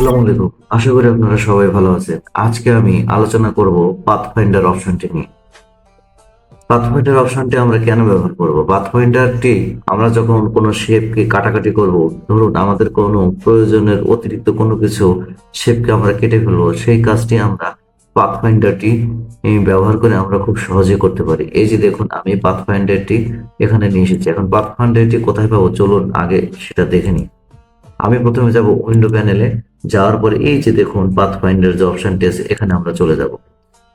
আসসালামু আলাইকুম। আশা করি আপনারা সবাই ভালো আছেন। আজকে আমি আলোচনা করব পাথফাইন্ডার অপশনটি নিয়ে। পাথফাইন্ডার অপশনটি আমরা কেন ব্যবহার করব? পাথফাইন্ডারটি আমরা যখন কোনো শেপকে কাটাকাটি করব, ধরুন আমাদের কোনো প্রয়োজনের অতিরিক্ত কোনো কিছু শেপকে আমরা কেটে ফেলবো, সেই কাজটি আমরা পাথফাইন্ডারটি ব্যবহার করে আমরা খুব সহজে করতে পারি। এই যে দেখুন, আমি পাথফাইন্ডারটি এখানে নিয়ে এসেছি। এখন পাথফাইন্ডারটি কোথায় পাবো, চলুন আগে সেটা দেখে নিই। আমি প্রথমে যাব উইন্ডো প্যানেলে। যাওয়ার পরে এই যে দেখুন পাথফাইন্ডার যে অপশনটি আছে, এখানে আমরা চলে যাব।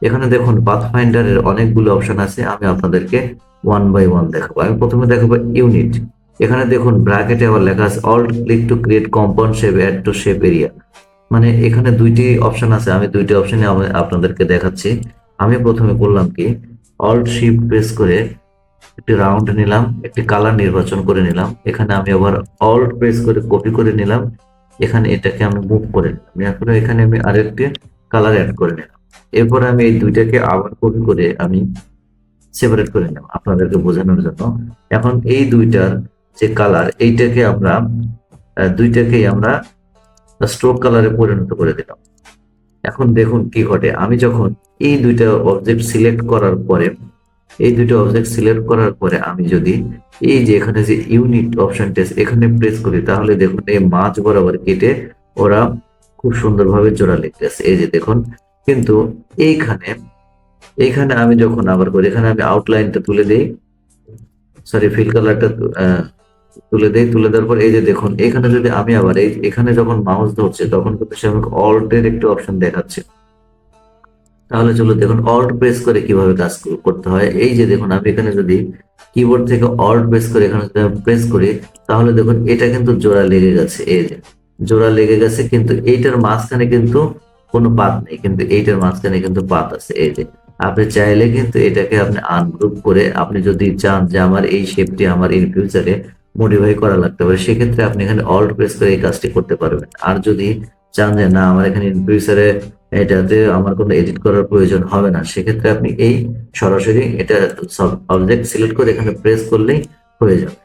এখানে দেখুন পাথফাইন্ডারের অনেকগুলো অপশন আছে, আমি আপনাদেরকে ওয়ান বাই ওয়ান দেখাবো। আমি প্রথমে দেখাবো ইউনিট। এখানে দেখুন ব্র্যাকেটে আবার লেখা আছে alt click to create compound shape add to shape area. মানে এখানে দুইটি অপশন আছে, আমি দুইটি অপশনে আপনাদেরকে দেখাচ্ছি। আমি প্রথমে করলাম কি, অল্ট শিফট প্রেস করে একটি রাউন্ড নিলাম, একটি কালার নির্বাচন করে নিলাম। এখানে আমি আবার অল্ট প্রেস করে কপি করে নিলাম। এখানে এটাকে আমি মুভ করে নিলাম। এখন এখানে আমি আরেকটি কালার অ্যাড করে নিলাম। এরপর আমি এই দুইটাকে আবার কপি করে আমি সেপারেট করে নিলাম আপনাদেরকে বোঝানোর জন্য। এখন এই দুইটার যে কালার, এইটাকে আমরা দুইটাকেই আমরা স্ট্রোক কালারে পরিণত করে দিলাম। এখন দেখুন কি ঘটে, আমি যখন এই দুইটা অবজেক্ট সিলেক্ট করার পরে আমি যদি এই যে এখানে যে ইউনিট অপশনটা আছে এখানে প্রেস করি, তাহলে দেখুন এই মাঝ বরাবর কেটে ওরা খুব সুন্দরভাবে জোড়া লেগে গেছে। এই যে দেখুন। কিন্তু এইখানে এইখানে আমি যখন আবার করি, এখানে আমি আউটলাইনটা তুলে দেই, সরি ফিল কালারটা তুলে দেই। তুলে দেওয়ার পর এই যে দেখুন, এখানে যদি আমি আবার এখানে যখন মাউস ধরছে তখন কিন্তু সে আমাকে অল্টের একটি অপশন দেখাচ্ছে। তাহলে চলো দেখুন অল্ট প্রেস করে কিভাবে কাজ করতে হয়। এই যে দেখুন, আমি এখানে যদি কিবোর্ড থেকে অল্ট প্রেস করে এখানে প্রেস করি, তাহলে দেখুন এটা কিন্তু জোড়া লেগে গেছে। এই যে জোড়া লেগে গেছে, কিন্তু এইটার মাঝখানে কিন্তু কোনো পাত নেই, কিন্তু এইটার মাঝখানে কিন্তু পাত আছে। এই যে আপনি চাইলে কিন্তু এটাকে আপনি আনগ্রুপ করে, আপনি যদি চান যে আমার এই শেপটি আমার ইন ফিউচারে মডিফাই করা লাগতে পারে, সেক্ষেত্রে আপনি এখানে অল্ট প্রেস করে এই কাজটি করতে পারবেন। আর যদি চান যে না, আমার এখানে ইন ফিউচারে এটাতে আমার কোনো এডিট করার প্রয়োজন হবে না, সেক্ষেত্রে আপনি এই সরাসরি এটা সব অবজেক্ট সিলেক্ট করে এখানে প্রেস করলেই হয়ে যাবে।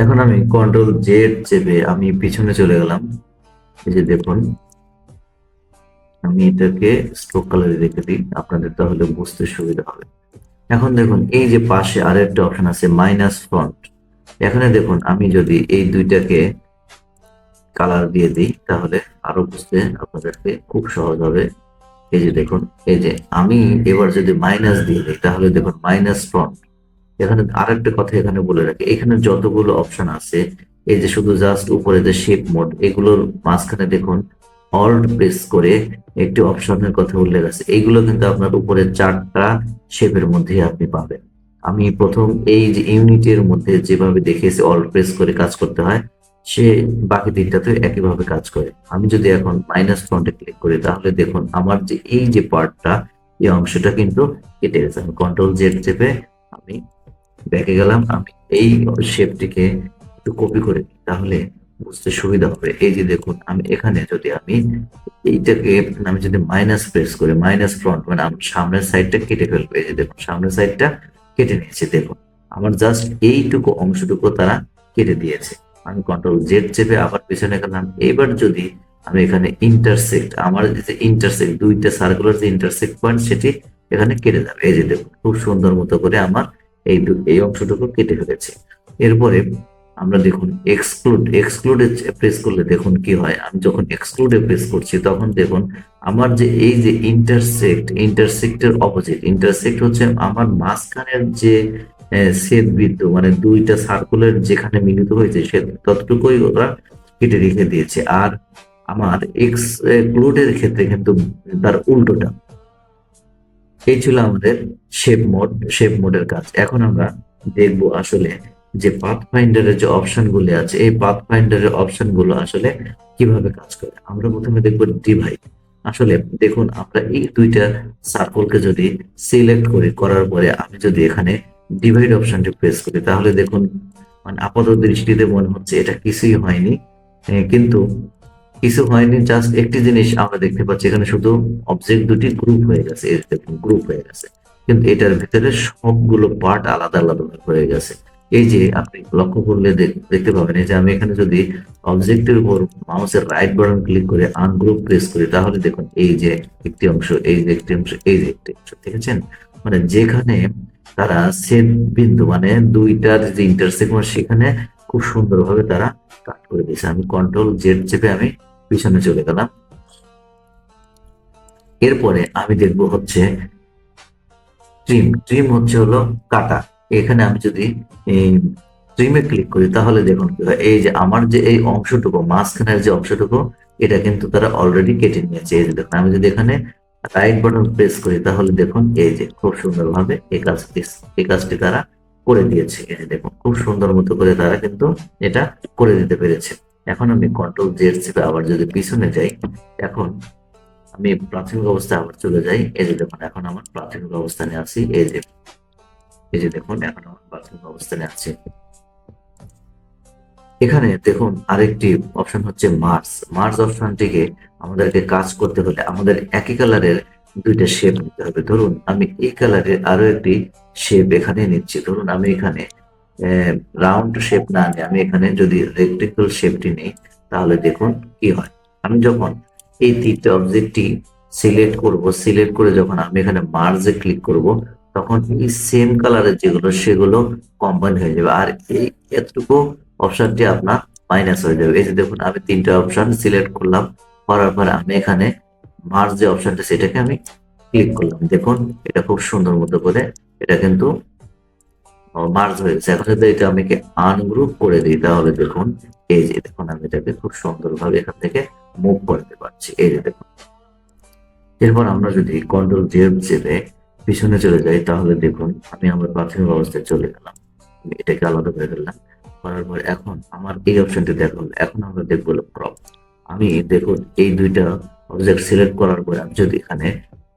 এখন আমি কন্ট্রোল জেড চেপে আমি পিছনে চলে গেলাম। এই যে দেখুন, আমি এটাকে স্ট্রোক কালারে রেখে দিই, আপনাদের তাহলে বুঝতে সুবিধা হবে। এখন দেখুন এই যে পাশে আরেকটা অপশন আছে মাইনাস ফন্ট। এখানে দেখুন আমি যদি এই দুইটাকে কালার দিয়ে দিই, তাহলে আরো বুঝতে আপনাদেরকে খুব সহজ হবে। এই যে দেখুন, এই যে আমি এবার যদি মাইনাস দিয়ে দিই, তাহলে দেখুন মাইনাস ফন্ট। এখানে আরেকটা কথা এখানে বলে রাখি, এখানে যতগুলো অপশন আছে, এই যে শুধু জাস্ট উপরে যে শেপ মোড, এগুলোর মাঝখানে দেখুন অল্ট প্রেস করে একটি অপশনের কথা উল্লেখ আছে। এইগুলো কিন্তু আপনার উপরে চারটা শেপের মধ্যে আপনি পাবেন। আমি প্রথম এই যে ইউনিটের মধ্যে যেভাবে দেখিয়েছি অল্ট প্রেস করে কাজ করতে হয়, সে বাকি তিনটাতে একইভাবে কাজ করে। আমি যদি এখন মাইনাস ফন্টে ক্লিক করি, তাহলে দেখুন আমার যে এই যে পার্টটা, এই অংশটা কিন্তু কেটে গেছে। আমি কন্ট্রোল জেড চেপে আমি ব্যাকে গেলাম। আমি এই শেপটিকে একটু কপি করে নিই, তাহলে বুঝতে সুবিধা হবে। এই যে দেখুন, আমি এখানে যদি আমি এইটাকে আমি যদি মাইনাস প্রেস করি, মাইনাস ফ্রন্ট মানে আমার সামনের সাইডটা কেটে ফেলবো। এই যে দেখুন সামনের সাইডটা কেটে নিয়েছে। দেখুন আমার জাস্ট এইটুকু অংশটুকু তারা কেটে দিয়েছে। আমি কন্ট্রোল জেড চেপে আবার পেছনে গেলাম। এবার যদি আমি এখানে ইন্টারসেক্ট, আমার যে ইন্টারসেক্ট দুইটা সার্কুলার যে ইন্টারসেক্ট পয়েন্ট, সেটি এখানে কেটে যাবে। এই যে দেখুন খুব সুন্দর মতো করে আমার এই অংশটুকু কেটে ফেলেছে। এরপরে আমরা দেখুন এক্সক্লুডে প্রেস করলে দেখুন কি হয়। আমি যখন এক্সক্লুডে প্রেস করছি, তখন দেখুন আমার যে এই যে ইন্টারসেক্টের অপোজিট, ইন্টারসেক্ট হচ্ছে আমার মাঝখানের যে ছেদ বিন্দু, মানে দুইটা সার্কুলের যেখানে মিলিত হয়েছে সে ততটুকুই ওরা কেটে রেখে দিয়েছে। আর আমার এক্সক্লুডের ক্ষেত্রে কিন্তু তার উল্টোটা। এই ছিল আমাদের শেপ মোডের কাজ। এখন আমরা দেখব আসলে যে পাথ ফাইন্ডারের যে অপশন গুলো আছে, এই পাথ ফাইন্ডারের অপশন গুলো আসলে কিভাবে কাজ করে। আমরা প্রথমে দেখব ডিভাইড। আসলে দেখুন, আমরা এই দুইটা সার্কেলকে যদি সিলেক্ট করার পরে আমি যদি এখানে ডিভাইড অপশনটি প্রেস করি, তাহলে দেখুন মানে আপাত দৃষ্টিতে মনে হচ্ছে এটা কিছুই হয়নি। কিন্তু কিছু হয়নি, জাস্ট একটি জিনিস আমরা দেখতে পাচ্ছি, এখানে শুধু অবজেক্ট দুটি গ্রুপ হয়ে গেছে। এই দেখুন গ্রুপ হয়ে গেছে, কিন্তু এটার ভিতরে সবগুলো পার্ট আলাদা আলাদা হয়ে গেছে। এই যে আপনি লক্ষ্য করলে দেখতে পাবেন, এই যে আমি এখানে যদি অবজেক্টের উপর মাউসের রাইট বাটন ক্লিক করে আনগ্রুপ প্রেস করি, তাহলে দেখুন এই যে একটি অংশ, এই যে একটি অংশ, এই যে একটি অংশ, ঠিক আছে? মানে যেখানে তারা ছেদ বিন্দু, মানে দুইটার যে ইন্টারসেকশন, সেখানে খুব সুন্দরভাবে তারা কাট করে দিয়েছে। আমি কন্ট্রোল জেড চেপে আমি পিছনে চলে গেলাম। এরপরে আমি দেখব হচ্ছে ট্রিম। ট্রিম হচ্ছে হলো কাটা। এখানে আমি যদি ট্রিমে ক্লিক করি, তাহলে দেখুন কি হয়, এই যে আমার যে এই অংশটুকু, মাঝখানের যে অংশটুকু, এটা কিন্তু তারা অলরেডি কেটে নিয়েছে। এই যে দেখুন, আমি যদি এখানে রাইট বাটন প্রেস করি, তাহলে দেখুন এই যে খুব সুন্দরভাবে এই কাজটি তারা করে দিয়েছে। এই যে দেখুন খুব সুন্দর মতো করে তারা কিন্তু এটা করে দিতে পেরেছে। এখন আমি কন্ট্রোল জেড চেপে আবার যদি পিছনে যাই, এখন আমি প্রাথমিক অবস্থায় আবার চলে যাই। এই যে দেখুন এখন আমার প্রাথমিক অবস্থানে আছি। এই যে দেখুন এখন আমার প্রাথমিক অবস্থানে আছে। এখানে দেখুন আরেকটি অপশন হচ্ছে মার্জ। মার্জ অপশনটিকে আমাদেরকে কাজ করতে হলে আমাদের একই কালারের দুইটা শেপ নিতে হবে। ধরুন আমি এই কালারের আরো একটি শেপ এখানে নিচ্ছি। ধরুন আমি এখানে রাউন্ড শেপ না নিয়ে আমি এখানে যদি রেক্টেঙ্গল শেপটি নিই, তাহলে দেখুন কি হয়। আমি যখন এই তিনটে অবজেক্টটি সিলেক্ট করব, সিলেক্ট করে যখন আমি এখানে মার্জে ক্লিক করব, তখন এই সেম কালারের যেগুলো সেগুলো কম্বাইন হয়ে যাবে, আর এই এতটুকু অপশনটি আপনার মাইনাস হয়ে যাবে। এই যে দেখুন আমি তিনটা অপশন সিলেক্ট করলাম, করার পরে আমি এখানে মার্জ যে অপশনটা সেটাকে আমি ক্লিক করলাম। দেখুন এটা খুব সুন্দর মতো করে এটা কিন্তু মার্জ হয়ে গেছে। এখন যদি এটা আমি আনগ্রুপ করে দিই, তাহলে দেখুন এই যে দেখুন আমি এটাকে খুব সুন্দরভাবে এখান থেকে মুভ করতে পারছি। এই যে দেখুন। এরপর আমরা যদি কন্ট্রোল জেড চেপে পিছনে চলে যাই, তাহলে দেখুন আমি আমার প্রাথমিক অবস্থায় চলে গেলাম। আমি এটাকে আলাদা করে ফেললাম, করার পর এখন আমার এই অপশনটি দেখা হলো। এখন আমরা দেখবো ক্রপ। আমি দেখুন এই দুইটা অবজেক্ট সিলেক্ট করার পরে আমি যদি এখানে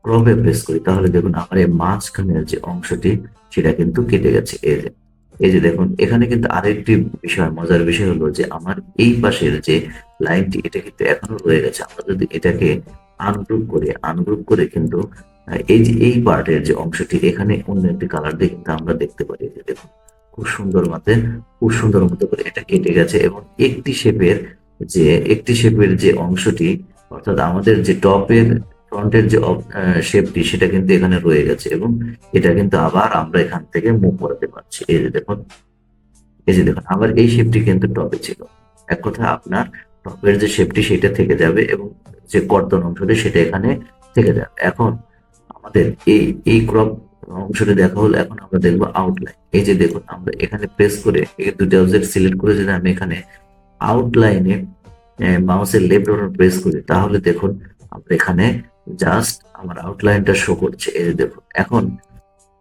ক্রপে প্রেস করি, তাহলে দেখুন আমার এই মাঝখানের যে অংশটি সেটা কিন্তু কেটে গেছে। এই যে দেখুন এখানে কিন্তু আরেকটি বিষয়, মজার বিষয় হলো যে আমার এই পাশের যে লাইনটি এটা কিন্তু এখনো রয়ে গেছে। আমরা যদি এটাকে আনগ্রুপ করে কিন্তু এই যে এই পার্টের যে অংশটি এখানে অন্য একটি কালার দিয়ে কিন্তু আমরা দেখতে পারি। যে দেখুন খুব সুন্দর মতো করে এটা কেটে গেছে, এবং একটি শেপের যে অংশটি, অর্থাৎ আমাদের যে টপের ফ্রন্টের যে শেপটি সেটা কিন্তু এখানে রয়ে গেছে, এবং এটা কিন্তু আবার আমরা এখান থেকে মুভ করাতে পারছি। এই যে দেখুন আবার এই শেপটি কিন্তু টপে ছিল। এক কথা আপনার টপের যে শেপটি সেটা থেকে যাবে, এবং যে কর্তন অংশটি সেটা এখানে থেকে যাবে। এখন আমাদের এই ক্রপ অংশটি দেখা হলো। এখন আমরা দেখবো আউটলাইন। এই যে দেখুন আমরা এখানে প্রেস করে এই দুটো অবজেক্ট সিলেক্ট করে যদি আমি এখানে আউটলাইনে মাউসের লেফট বাটন প্রেস করি, তাহলে দেখুন আমরা এখানে জাস্ট আমার আউটলাইনটা শো করছে। এই যে দেখুন এখন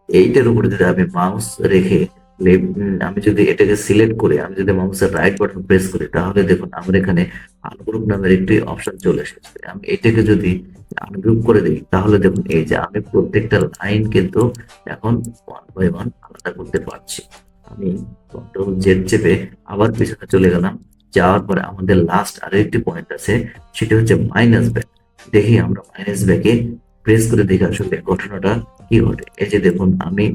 এইটার উপরে যদি আমি মাউস রেখে আমি যদি এটাকে সিলেক্ট করে আমি যদি মাউসের রাইট বাটন প্রেস করি, তাহলে দেখুন আমার এখানে আনগ্রুপ নামের একটি অপশন চলে এসেছে। আমি এটাকে যদি আনগ্রুপ করে দিই, তাহলে দেখুন এই যে আমি প্রত্যেকটা লাইন কিন্তু এখন 1 বাই 1 আলাদা করতে পারছি। আমি কন্ট্রোল জেড চেপে আবার পিছনে চলে গেলাম। যাওয়ার পরে আমাদের লাস্ট আরো একটি পয়েন্ট আছে, সেটা হচ্ছে মাইনাস ব্যাক। দেখি আমরা মাইনাস ব্যাকে প্রেস করে দেখি আসলে ঘটনাটা কি ঘটে। এই যে দেখুন আমি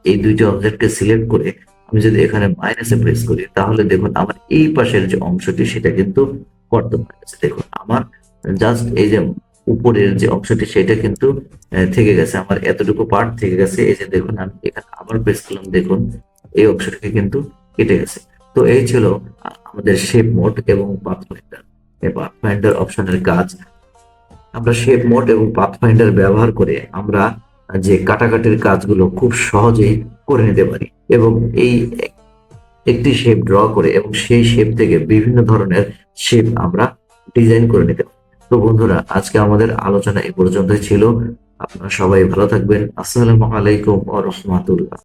এই দুইটা অবজেক্টকে সিলেক্ট করে আমি যদি এখানে মাইনাসে প্রেস করি, তাহলে দেখুন আমার এই পাশের যে অংশটি সেটা কিন্তু কর্তন হয়ে গেছে। দেখুন আমার জাস্ট এই যে উপরের যে অংশটি সেটা কিন্তু থেকে গেছে, আমার এতটুকু পার্ট থেকে গেছে। এই যে দেখুন আমি এখানে আবার প্রেস করলাম, দেখুন এই অংশটিকে কিন্তু কেটে গেছে। তো এই ছিল আমাদের শেপ মোড এবং পাথফাইন্ডার। এই পাথফাইন্ডার অপশনের কাজ, আমরা শেপ মোড এবং পাথফাইন্ডার ব্যবহার করে আমরা যে কাটাকাটির কাজগুলো খুব সহজেই করে নিতে পারি, এবং এই একটি শেপ ড্র করে এবং সেই শেপ থেকে বিভিন্ন ধরনের শেপ আমরা ডিজাইন করে নিতে পারি। তো বন্ধুরা, আজকে আমাদের আলোচনা এ পর্যন্তই ছিল। আপনারা সবাই ভালো থাকবেন। আসসালামু আলাইকুম ওয়া রাহমাতুল্লাহ।